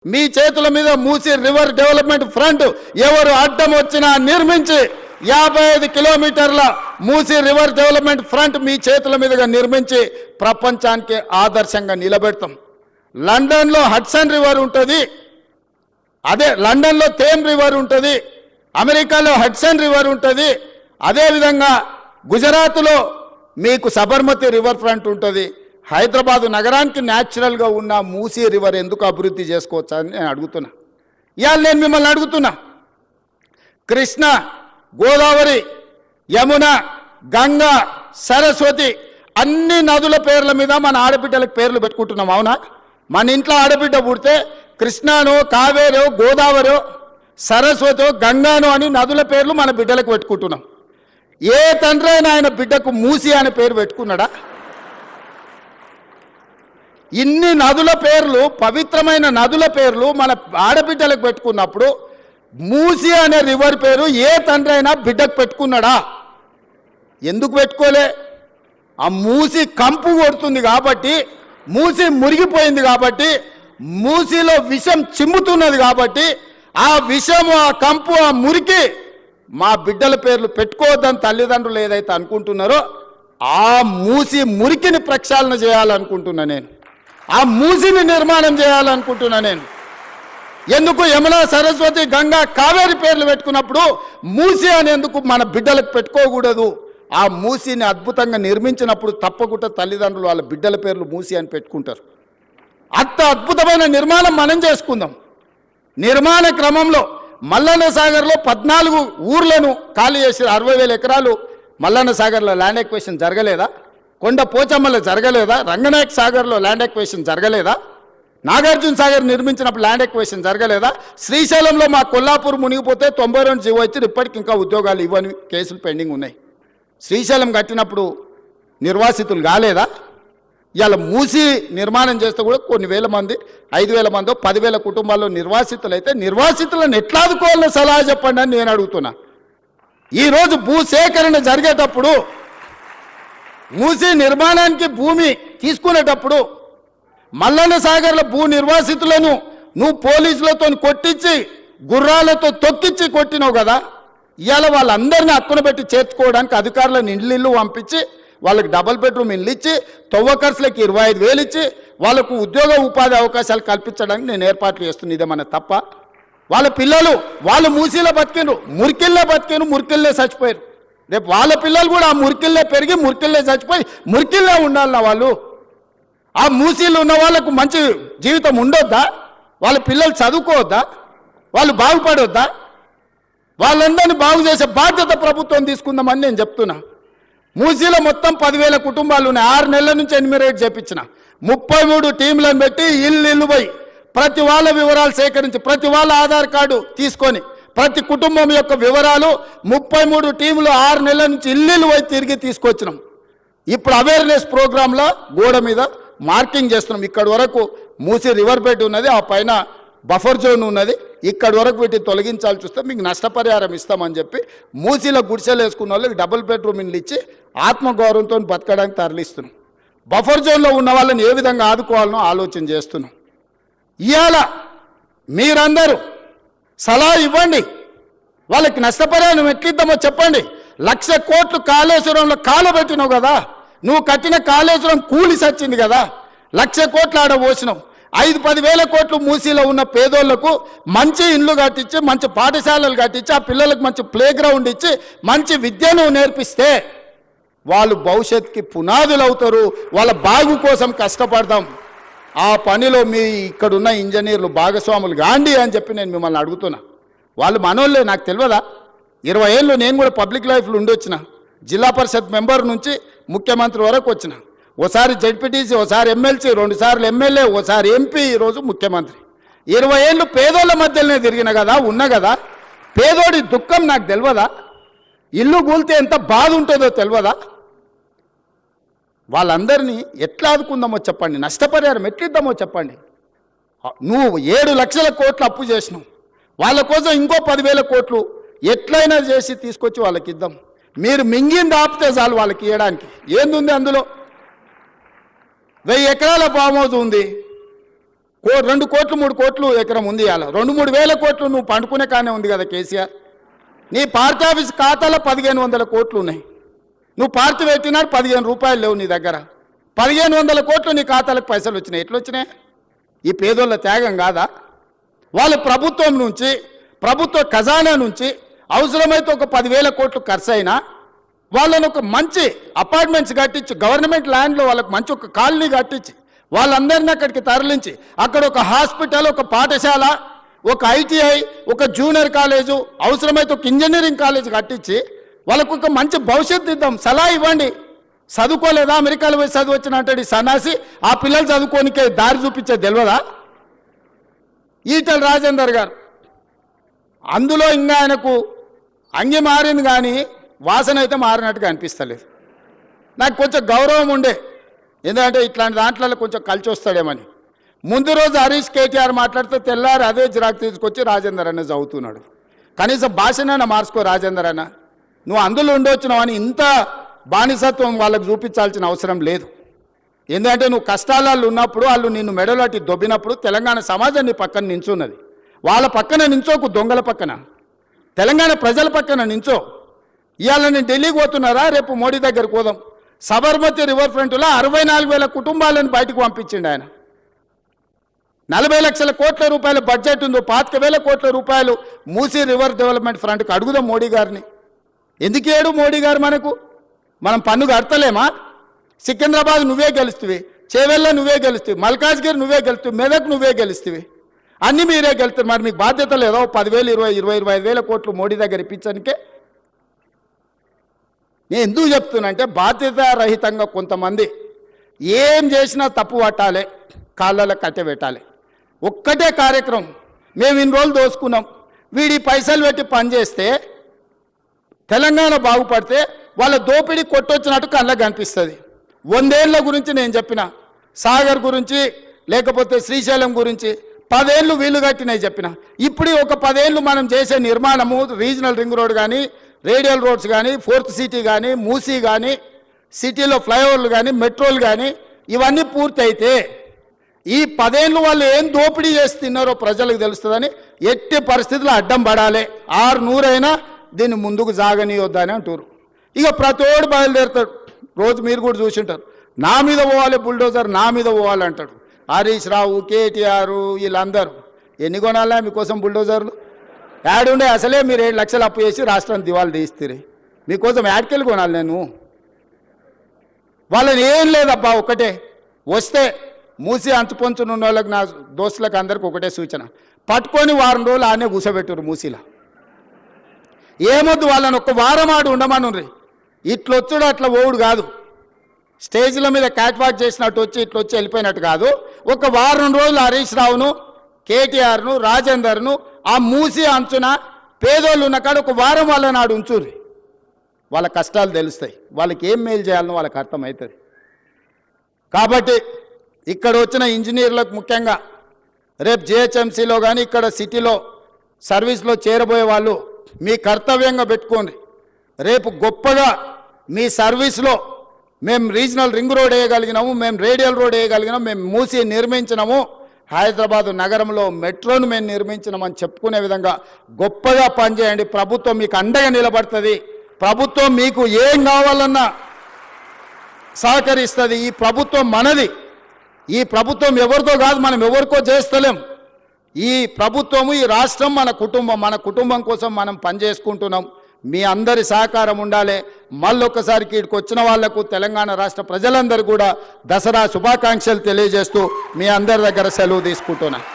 మీ చేతుల మీద మూసి river development front ఎవరు అడ్డం వచ్చినా నిర్మించి 55 కిలోమీటర్ల మూసి రివర్ డెవలప్మెంట్ ఫ్రంట్ మీ చేతుల మీదుగా నిర్మించి ప్రపంచానికి ఆదర్శంగా నిలబెడతాం. లండన్లో హడ్సన్ రివర్ ఉంటుంది, అదే లండన్లో థేమ్ రివర్ ఉంటుంది, అమెరికాలో హడ్సన్ రివర్ ఉంటుంది, అదేవిధంగా గుజరాత్లో మీకు సబర్మతి రివర్ ఫ్రంట్ ఉంటుంది. హైదరాబాదు నగరానికి న్యాచురల్గా ఉన్న మూసీ రివర్ ఎందుకు అభివృద్ధి చేసుకోవచ్చా అని నేను అడుగుతున్నా. ఇవాళ నేను మిమ్మల్ని అడుగుతున్నా, కృష్ణ, గోదావరి, యమున, గంగా, సరస్వతి అన్ని నదుల పేర్ల మీద మన ఆడబిడ్డలకు పేర్లు పెట్టుకుంటున్నాం. అవునా? మన ఇంట్లో ఆడబిడ్డ పుడితే కృష్ణానో, కావేరో, గోదావరో, సరస్వతో, గంగానో అని నదుల పేర్లు మన బిడ్డలకు పెట్టుకుంటున్నాం. ఏ తండ్రి అయినా ఆయన బిడ్డకు మూసి అనే పేరు పెట్టుకున్నాడా? ఇన్ని నదుల పేర్లు, పవిత్రమైన నదుల పేర్లు మన ఆడబిడ్డలకు పెట్టుకున్నప్పుడు మూసి అనే రివర్ పేరు ఏ తండ్రి అయినా బిడ్డకు పెట్టుకున్నాడా? ఎందుకు పెట్టుకోలే? ఆ మూసి కంపు కొడుతుంది కాబట్టి, మూసి మురిగిపోయింది కాబట్టి, మూసిలో విషం చిమ్ముతున్నది కాబట్టి, ఆ విషము, ఆ కంపు, ఆ మురికి మా బిడ్డల పేర్లు పెట్టుకోవద్దని తల్లిదండ్రులు ఏదైతే అనుకుంటున్నారో ఆ మూసి మురికిని ప్రక్షాళన చేయాలనుకుంటున్నా నేను. ఆ మూసిని నిర్మాణం చేయాలనుకుంటున్నా నేను. ఎందుకు యమున, సరస్వతి, గంగా, కావేరి పేర్లు పెట్టుకున్నప్పుడు మూసి అనేందుకు మన బిడ్డలకు పెట్టుకోకూడదు? ఆ మూసిని అద్భుతంగా నిర్మించినప్పుడు తప్పకుండా తల్లిదండ్రులు వాళ్ళ బిడ్డల పేర్లు మూసి అని పెట్టుకుంటారు. అంత అద్భుతమైన నిర్మాణం మనం చేసుకుందాం. నిర్మాణ క్రమంలో మల్లన్న సాగర్లో 14 ఊర్లను ఖాళీ చేసి 60,000 ఎకరాలు మల్లన్న సాగర్లో ల్యాండ్ ఎక్వేషన్ జరగలేదా? కొండ పోచమ్మలో జరగలేదా? రంగనాయక సాగర్లో ల్యాండ్ ఎక్వేషన్ జరగలేదా? నాగార్జున సాగర్ నిర్మించినప్పుడు ల్యాండ్ ఎక్వేషన్ జరగలేదా? శ్రీశైలంలో మా కొల్లాపూర్ మునిగిపోతే 92 జీవో ఇచ్చి ఇప్పటికి ఇంకా ఉద్యోగాలు ఇవ్వని కేసులు పెండింగ్ ఉన్నాయి. శ్రీశైలం కట్టినప్పుడు నిర్వాసితులు కాలేదా? ఇవాళ మూసి నిర్మాణం చేస్తే కూడా కొన్ని వేల మంది, 5,000 మందో 10,000 కుటుంబాల్లో నిర్వాసితులు అయితే నిర్వాసితులను ఎట్లా ఆదుకోవాలో సలహా చెప్పండి అని నేను అడుగుతున్నా. ఈరోజు భూసేకరణ జరిగేటప్పుడు, మూసి నిర్మాణానికి భూమి తీసుకునేటప్పుడు మల్లన్న సాగర్ల భూ నిర్వాసితులను నువ్వు పోలీసులతో కొట్టించి, గుర్రాలతో తొక్కించి కొట్టినావు కదా. ఇవాళ వాళ్ళందరినీ హక్కున పెట్టి చేర్చుకోవడానికి అధికారులను ఇళ్ళు పంపించి వాళ్ళకి డబుల్ బెడ్రూమ్ ఇల్లు ఇచ్చి, తవ్వకర్సులకు 25,000 ఇచ్చి వాళ్ళకు ఉద్యోగ ఉపాధి అవకాశాలు కల్పించడానికి నేను ఏర్పాట్లు చేస్తున్నాను. ఇదేమన్నా తప్ప? వాళ్ళ పిల్లలు వాళ్ళు మూసీలో బతికినరు, మురికిల్లే బతికిను, మురికిల్లే చచ్చిపోయారు. రేపు వాళ్ళ పిల్లలు కూడా ఆ మురికిల్లే పెరిగి, మురికిల్లే చచ్చిపోయి, మురికిల్లే ఉండాలన్న వాళ్ళు. ఆ మూసీలు ఉన్న వాళ్ళకు మంచి జీవితం ఉండొద్దా? వాళ్ళ పిల్లలు చదువుకోవద్దా? వాళ్ళు బాగుపడొద్దా? వాళ్ళందరినీ బాగు చేసే బాధ్యత ప్రభుత్వం తీసుకుందామని నేను చెప్తున్నా. మూసీలో మొత్తం 10,000 కుటుంబాలు ఉన్నాయి. 6 నెలల నుంచి ఎన్యూమరేట్ చేయించిన 33 టీంలను పెట్టి ఇల్లు పోయి ప్రతి వాళ్ళ వివరాలు సేకరించి, ప్రతి వాళ్ళ ఆధార్ కార్డు తీసుకొని, ప్రతి కుటుంబం యొక్క వివరాలు 33 టీంలు 6 నెలల నుంచి ఇల్లు పోయి తిరిగి తీసుకొచ్చినాం. ఇప్పుడు అవేర్నెస్ ప్రోగ్రాంలో గోడ మీద మార్కింగ్ చేస్తున్నాం. ఇక్కడ వరకు మూసి రివర్ బెడ్ ఉన్నది, ఆ పైన బఫర్ జోన్ ఉన్నది, ఇక్కడి వరకు వీటిని తొలగించాల్సి వస్తే మీకు నష్టపరిహారం ఇస్తామని చెప్పి మూసీలో గుడిసెలు వేసుకున్న వాళ్ళకి డబుల్ బెడ్రూమ్ ఇల్లు ఇచ్చి ఆత్మగౌరవంతో బతకడానికి తరలిస్తున్నాం. బఫర్ జోన్లో ఉన్న వాళ్ళని ఏ విధంగా ఆదుకోవాలనో ఆలోచన చేస్తున్నాం. ఇవాళ మీరందరూ సలహా ఇవ్వండి, వాళ్ళకి నష్టపరిహారం ఎట్లిద్దామో చెప్పండి. 1,00,000 కోట్లు కాళేశ్వరంలో కాలబెట్టినావు కదా, నువ్వు కట్టిన కాళేశ్వరం కూలి సచ్చింది కదా, 1,00,000 కోట్లు ఆడ పోసినావు. 5-10 వేల కోట్లు మూసీలో ఉన్న పేదోళ్లకు మంచి ఇండ్లు కట్టించి, మంచి పాఠశాలలు కట్టించి, ఆ పిల్లలకు మంచి ప్లే గ్రౌండ్ ఇచ్చి, మంచి విద్యను నేర్పిస్తే వాళ్ళు భవిష్యత్తుకి పునాదులు అవుతారు. వాళ్ళ బాగు కోసం కష్టపడదాం. ఆ పనిలో మీ ఇక్కడున్న ఇంజనీర్లు భాగస్వాములు గాండి అని చెప్పి నేను మిమ్మల్ని అడుగుతున్నా. వాళ్ళు మనోళ్ళే, నాకు తెలియదా? 20 ఏళ్ళు నేను కూడా పబ్లిక్ లైఫ్లో ఉండొచ్చిన. జిల్లా పరిషత్ మెంబర్ నుంచి ముఖ్యమంత్రి వరకు వచ్చిన. ఓసారి జడ్పీటీసీ, ఓసారి ఎమ్మెల్సీ, 2 సార్లు ఎమ్మెల్యే, ఓసారి ఎంపీ, ఈరోజు ముఖ్యమంత్రి. 20 ఏళ్ళు పేదోళ్ళ మధ్యలోనే తిరిగిన కదా, ఉన్నా కదా. పేదోడి దుఃఖం నాకు తెలియదా? ఇల్లు కూలితే ఎంత బాధ ఉంటుందో తెలియదా? వాళ్ళందరినీ ఎట్లా ఆదుకుందామో చెప్పండి, నష్టపరిహారం ఎట్లిద్దామో చెప్పండి. నువ్వు 7 లక్షల కోట్లు అప్పు చేసినావు, వాళ్ళ కోసం ఇంకో 10,000 కోట్లు ఎట్లయినా చేసి తీసుకొచ్చి వాళ్ళకి ఇద్దాం. మీరు మింగింది ఆపితే చాలు వాళ్ళకి ఇవ్వడానికి. ఏందుంది అందులో? 1000 ఎకరాల ఫామ్ హౌస్ ఉంది, 2 కోట్లు 3 కోట్లు ఎకరం ఉంది ఇవాళ 2-3 వేల కోట్లు నువ్వు పండుకునే కానే ఉంది కదా కేసీఆర్. నీ పార్టీ ఆఫీస్ ఖాతాలో 1500 కోట్లు ఉన్నాయి. నువ్వు పార్టీ పెట్టినాడు 15 రూపాయలు లేవు నీ దగ్గర. 1500 కోట్లు నీ ఖాతాలకు పైసలు వచ్చినాయి. ఎట్లా వచ్చినాయి? ఈ పేదోళ్ళ త్యాగం కాదా? వాళ్ళ ప్రభుత్వం నుంచి, ప్రభుత్వ ఖజానా నుంచి అవసరమైతే ఒక 10,000 కోట్లు ఖర్చు అయినా వాళ్ళని ఒక మంచి అపార్ట్మెంట్స్ కట్టించి, గవర్నమెంట్ ల్యాండ్లో వాళ్ళకి మంచి ఒక కాలనీ కట్టించి, వాళ్ళందరినీ అక్కడికి తరలించి, అక్కడ ఒక హాస్పిటల్, ఒక పాఠశాల, ఒక ఐటీఐ, ఒక జూనియర్ కాలేజు, అవసరమైతే ఒక ఇంజనీరింగ్ కాలేజ్ కట్టించి వాళ్ళకు ఒక మంచి భవిష్యత్తు ఇద్దాం. సలహా ఇవ్వండి. చదువుకోలేదా? అమెరికాలో పోయి చదువు వచ్చినట్టు సన్నాసి ఆ పిల్లలు చదువుకోనికే దారి చూపించే తెలియదా? ఈటల రాజేందర్ గారు అందులో ఇంకా ఆయనకు అంగి మారింది కానీ వాసన అయితే మారినట్టుగా అనిపిస్తలేదు. నాకు కొంచెం గౌరవం ఉండే, ఎందుకంటే ఇట్లాంటి దాంట్లో కొంచెం కలిసి వస్తాడేమని. ముందు రోజు హరీష్ కేటీఆర్ మాట్లాడితే తెల్లారి అదే జిరాక్ తీసుకొచ్చి రాజేందర్ అన్న చదువుతున్నాడు. కనీసం భాషనైనా మార్చుకో రాజేందర్ అన్న. నువ్వు అందులో ఉండొచ్చినావు అని ఇంత బానిసత్వం వాళ్ళకు చూపించాల్సిన అవసరం లేదు. ఎందుకంటే నువ్వు కష్టాలలో ఉన్నప్పుడు వాళ్ళు నిన్ను మెడలాటి దొబ్బినప్పుడు తెలంగాణ సమాజం నీ పక్కన నించున్నది. వాళ్ళ పక్కన నించోకు, దొంగల పక్కన, తెలంగాణ ప్రజల పక్కన నించో. ఇవాళ నేను ఢిల్లీకి పోతున్నారా, రేపు మోడీ దగ్గరకు పోదాం. సబర్మతి రివర్ ఫ్రంట్లో 64,000 కుటుంబాలను బయటకు పంపించిండు ఆయన. 40 లక్షల కోట్ల రూపాయల బడ్జెట్ ఉందో, 25,000 కోట్ల రూపాయలు మూసీ రివర్ డెవలప్మెంట్ ఫ్రంట్కి అడుగుదాం మోడీ గారిని. ఎందుకు ఏడు మోడీ గారు మనకు? మనం పన్ను కడతలేమా? సికింద్రాబాద్ నువ్వే గెలుస్తువి, చేవెళ్ళ నువ్వే గెలుస్తువి, మల్కాజ్గిరి నువ్వే గెలుస్తువి, మెదక్ నువ్వే గెలుస్తువి, అన్నీ మీరే గెలుస్తారు. మరి మీకు బాధ్యత లేదా? 10,000, 20,000, 25,000 కోట్లు మోడీ దగ్గర ఇప్పించడానికే. నేను ఎందుకు చెప్తున్నా అంటే బాధ్యత రహితంగా కొంతమంది ఏం చేసినా తప్పు పట్టాలి, కాళ్ళలో కట్టె పెట్టాలి. ఒక్కటే కార్యక్రమం, మేము ఇన్ని రోజులు దోసుకున్నాం, వీడి పైసలు పెట్టి పనిచేస్తే తెలంగాణ బాగుపడితే వాళ్ళ దోపిడీ కొట్టొచ్చినట్టు కళ్ళకు కనిపిస్తుంది. 100 ఏళ్ల గురించి నేను చెప్పిన, సాగర్ గురించి, లేకపోతే శ్రీశైలం గురించి 10 ఏళ్ళు వీళ్ళు కట్టినవి చెప్పిన. ఇప్పుడు ఒక 10 ఏళ్ళు మనం చేసే నిర్మాణము, రీజనల్ రింగ్ రోడ్ కానీ, రేడియల్ రోడ్స్ కానీ, 4th సిటీ కానీ, మూసీ కానీ, సిటీలో ఫ్లైఓవర్లు కానీ, మెట్రోలు కానీ, ఇవన్నీ పూర్తయితే ఈ 10 ఏళ్ళు వాళ్ళు ఏం దోపిడీ చేసి తిన్నారో ప్రజలకు తెలుస్తుందని ఎట్టి పరిస్థితుల్లో అడ్డం పడాలి. 600 అయినా దీన్ని ముందుకు సాగనీయొద్దని అంటారు. ఇక ప్రతోడు బయలుదేరుతాడు. రోజు మీరు కూడా చూసింటారు, నా మీద పోవాలి బుల్డోజర్, నా మీద పోవాలి అంటాడు. హరీష్ రావు, కేటీఆర్, వీళ్ళందరూ ఎన్ని కొనాలా మీకోసం బుల్డోజర్లు? యాడుండే అసలే మీరు 7 లక్షలు అప్పు చేసి రాష్ట్రాన్ని దివాళి తీస్తారు. మీకోసం యాడ్కెళ్ళి కొనాలి నేను? వాళ్ళని ఏం లేదబ్బా, ఒకటే వస్తే మూసి అంచుపొంచునున్న వాళ్ళకి, నా దోస్తులకు అందరికి ఒకటే సూచన, పట్టుకొని వారం రోజులు ఆనే కూసబెట్టురు మూసీలో. ఏమొద్దు, వాళ్ళని ఒక్క వారం ఆడు ఉండమనుండ్రి. ఇట్లొచ్చుడు అట్లా ఓవుడు కాదు, స్టేజ్ల మీద క్యాట్ వాక్ చేసినట్టు వచ్చి ఇట్లొచ్చి వెళ్ళిపోయినట్టు కాదు. ఒక వారం రోజులు హరీష్ రావును, కేటీఆర్ను, రాజేందర్ను ఆ మూసి అంచున పేదోళ్ళు ఉన్న కాడ ఒక వారం వాళ్ళని ఆడు ఉంచుర్రి. వాళ్ళ కష్టాలు తెలుస్తాయి, వాళ్ళకి ఏం మేలు చేయాలనో వాళ్ళకి అర్థమవుతుంది. కాబట్టి ఇక్కడ వచ్చిన ఇంజనీర్లకు ముఖ్యంగా రేపు జిహెచ్ఎంసీలో కానీ ఇక్కడ సిటీలో సర్వీస్లో చేరబోయే వాళ్ళు మీ కర్తవ్యంగా పెట్టుకోండి. రేపు గొప్పగా మీ సర్వీస్లో మేము రీజనల్ రింగ్ రోడ్ వేయగలిగినాము, మేము రేడియల్ రోడ్ వేయగలిగినాము, మేము మూసి నిర్మించినాము, హైదరాబాదు నగరంలో మెట్రోను మేము నిర్మించినామని చెప్పుకునే విధంగా గొప్పగా పనిచేయండి. ప్రభుత్వం మీకు అండగా నిలబడుతుంది. ప్రభుత్వం మీకు ఏం కావాలన్నా సహకరిస్తుంది. ఈ ప్రభుత్వం మనది. ఈ ప్రభుత్వం ఎవరితో కాదు, మనం ఎవరికో చేస్తలేం. ఈ ప్రభుత్వము, ఈ రాష్ట్రం మన కుటుంబం. మన కుటుంబం కోసం మనం పనిచేసుకుంటున్నాం. మీ అందరి సహకారం ఉండాలి. మళ్ళొక్కసారి ఇక్కడికి వచ్చిన వాళ్లకు తెలంగాణ రాష్ట్ర ప్రజలందరూ కూడా దసరా శుభాకాంక్షలు తెలియజేస్తూ మీ అందరి దగ్గర సెలవు తీసుకుంటున్నా.